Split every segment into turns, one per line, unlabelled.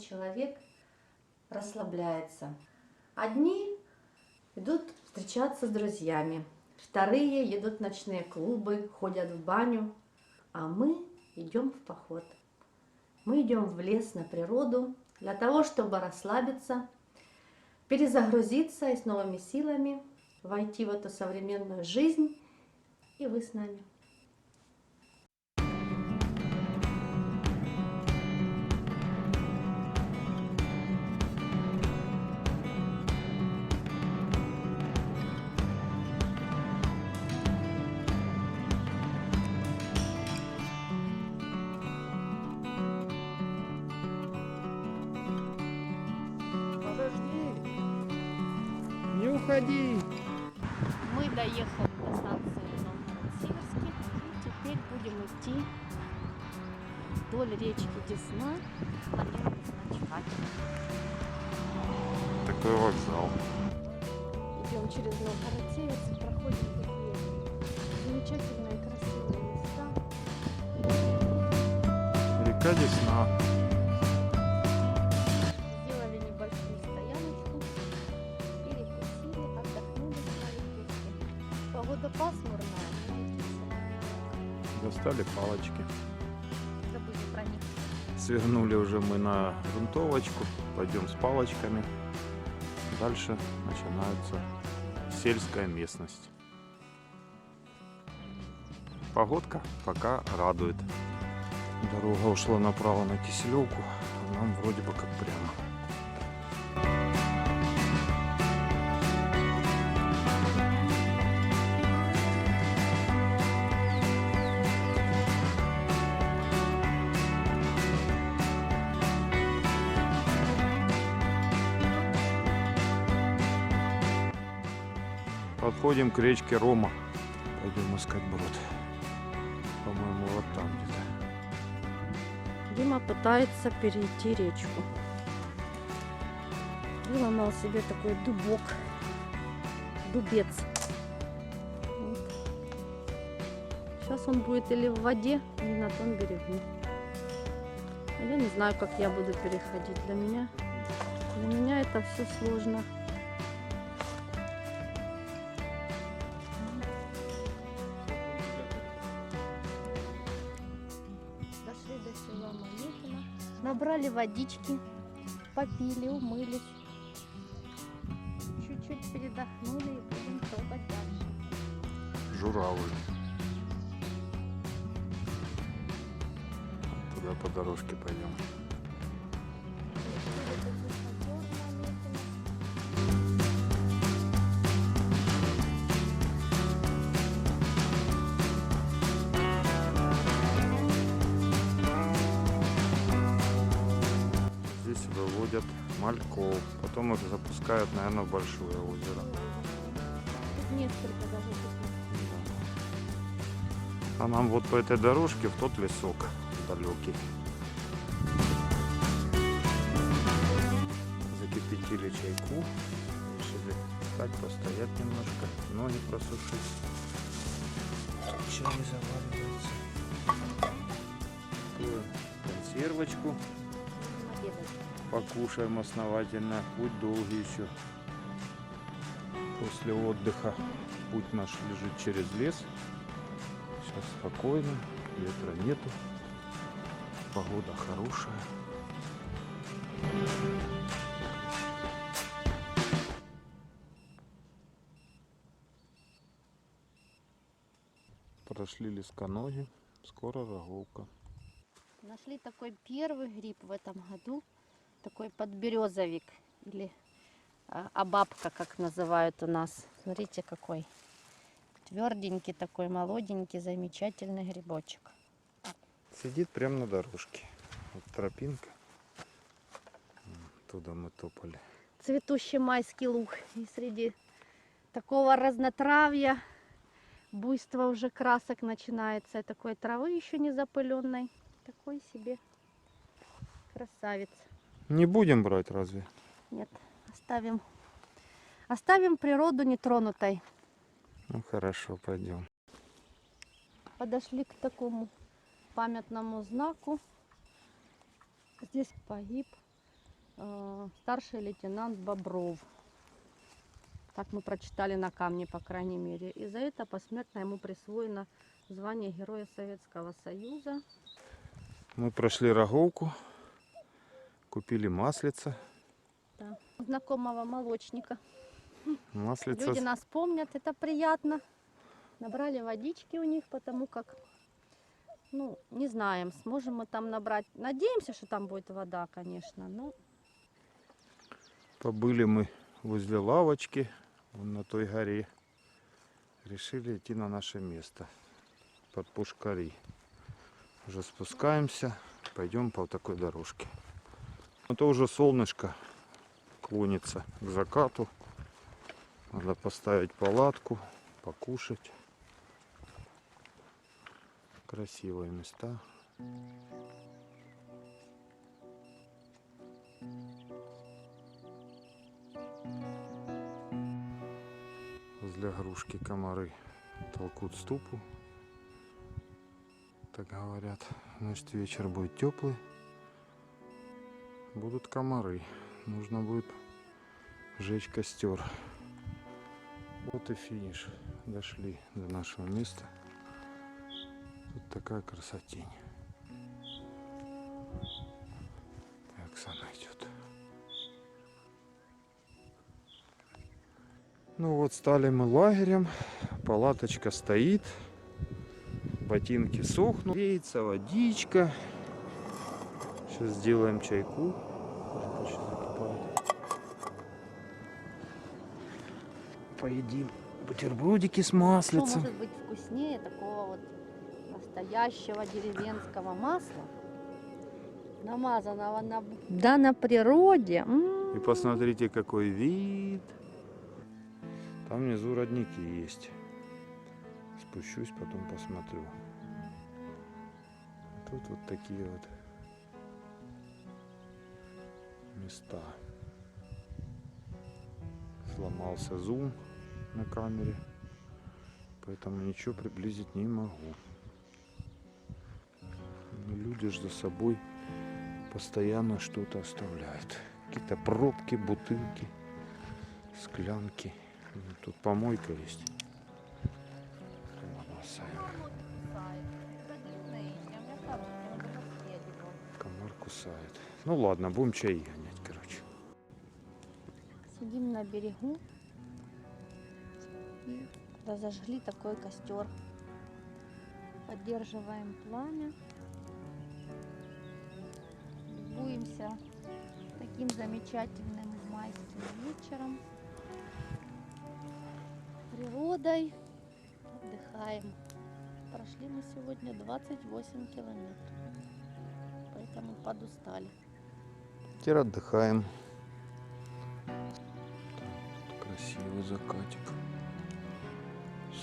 человек расслабляется. Одни идут встречаться с друзьями, вторые едут в ночные клубы, ходят в баню, а мы идем в поход. Мы идем в лес, на природу, для того, чтобы расслабиться, перезагрузиться и с новыми силами войти в эту современную жизнь. И вы с нами.
Не уходи!
Мы доехали до станции Новгород-Северский и теперь будем идти вдоль речки Десна, планируем ночевать.
Такой вокзал.
Идем через Новгород-Северский, проходим такие замечательные красивые места.
Река Десна.
Сделали небольшую стояночку, перекусили, отдохнули на речке. Погода пасмурная,
Достали палочки.
забыли про них.
Свернули уже мы на грунтовочку. Пойдем с палочками. Дальше начинается сельская местность. Погодка пока радует. Дорога ушла направо на Киселевку, а нам вроде бы как прямо. Подходим к речке Рома. Пойдем искать брод. По-моему, вот там где-то.
Дима пытается перейти речку. Выломал себе такой дубок, дубец. Вот. Сейчас он будет или в воде, или на том берегу. А я не знаю, как я буду переходить. Для меня это все сложно. Дошли до села Монетино, набрали водички, попили, умылись, чуть-чуть передохнули и будем топать дальше.
Журавль. Туда по дорожке пойдем. Здесь выводят мальков, потом их запускают, наверное, в большое озеро.
Тут несколько даже таких.
А нам вот по этой дорожке в тот лесок далекий. Закипятили чайку, решили встать, постоять немножко, ноги просушить. Чай заваривается. Такую консервочку покушаем основательно. Путь долгий еще. После отдыха путь наш лежит через лес. Сейчас спокойно, ветра нету, погода хорошая. Прошли лесконоги, скоро Роговка.
Нашли такой первый гриб в этом году, такой подберезовик или абабка, как называют у нас. Смотрите, какой тверденький такой, молоденький, замечательный грибочек.
Сидит прямо на дорожке. Вот тропинка. Туда мы топали.
Цветущий майский луг. И среди такого разнотравья буйство уже красок начинается. И такой травы еще не запыленной. Такой себе красавец.
Не будем брать разве?
Нет, оставим природу нетронутой.
Ну хорошо, пойдем.
Подошли к такому памятному знаку. Здесь погиб старший лейтенант Бобров. Так мы прочитали на камне, по крайней мере. И за это посмертно ему присвоено звание Героя Советского Союза.
Мы прошли Роговку, купили маслица.
Да. Знакомого молочника.
Маслица.
Люди нас помнят, это приятно. Набрали водички у них, потому как, ну, не знаем, сможем мы там набрать. Надеемся, что там будет вода, конечно, но
Побыли мы возле лавочки, вон на той горе. Решили идти на наше место, под Пушкари. Уже спускаемся, пойдем по вот такой дорожке. Это уже солнышко клонится к закату. Надо поставить палатку, покушать. Красивые места. Возле грушки комары толкут ступу. Так говорят, значит, вечер будет теплый. Будут комары. Нужно будет жечь костер. Вот и финиш. Дошли до нашего места. Тут такая красотень. Оксана идет. Ну вот, стали мы лагерем. Палаточка стоит. Ботинки сохнут. Греется водичка. Сейчас сделаем чайку. Уже почти закипает. Поедим бутербродики с
что
маслицем.
может быть вкуснее такого вот настоящего деревенского масла, намазанного на природе.
И посмотрите, какой вид. Там внизу родники есть. Спущусь, потом посмотрю. Тут вот такие вот места. Сломался зум на камере, поэтому ничего приблизить не могу. Но люди ж за собой постоянно что-то оставляют. Какие-то пробки, бутылки, склянки. Тут помойка есть. Комар кусает. Ну ладно, будем чай гонять, короче.
Сидим на берегу и разожгли такой костер. Поддерживаем пламя. Любуемся таким замечательным майским вечером. Природой. Отдыхаем. Прошли мы сегодня 28 километров. Поэтому подустали.
Теперь отдыхаем. Красивый закатик.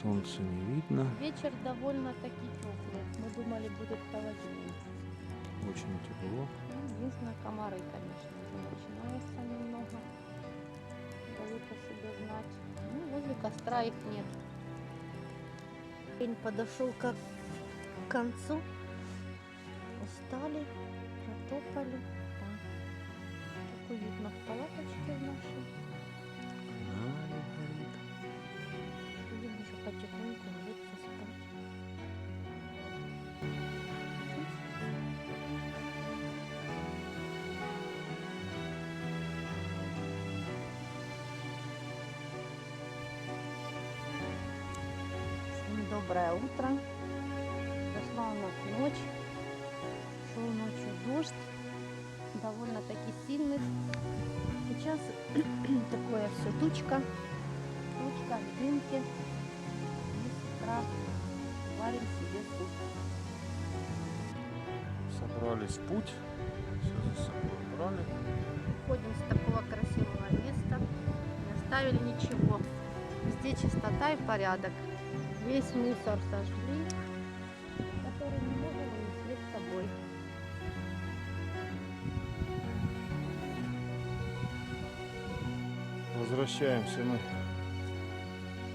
Солнца не видно.
Вечер довольно-таки теплый. Мы думали, будет холоднее.
Очень тепло.
Единственное, комары, конечно, уже начинаются немного. Дают о себе знать. Ну, возле костра их нет. День подошел к концу. Устали, протопали. Да. Как уютно в палаточке в нашей. Будем уже потихоньку ложиться спать. Всем доброе утро. Прошла у нас ночь. Шел ночью дождь. Довольно-таки сильный. Сейчас такое все тучка. Тучка в дымке. И с утра варим себе суп.
Собрались в путь. Все за собой брали.
Ходим с такого красивого места. Не оставили ничего. Везде чистота и порядок. Весь мусор сожгли, который не можем унесли с собой.
Возвращаемся мы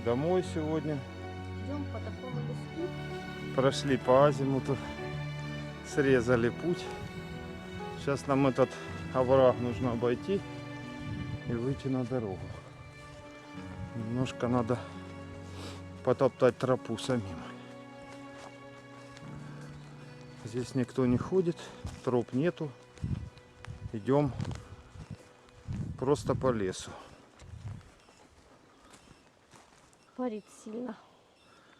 домой сегодня.
Идем по такому лесу.
Прошли по азимуту. Срезали путь. Сейчас нам этот овраг нужно обойти и выйти на дорогу. Немножко надо потоптать тропу самим. Здесь никто не ходит, троп нету. Идем просто по лесу.
Парит сильно.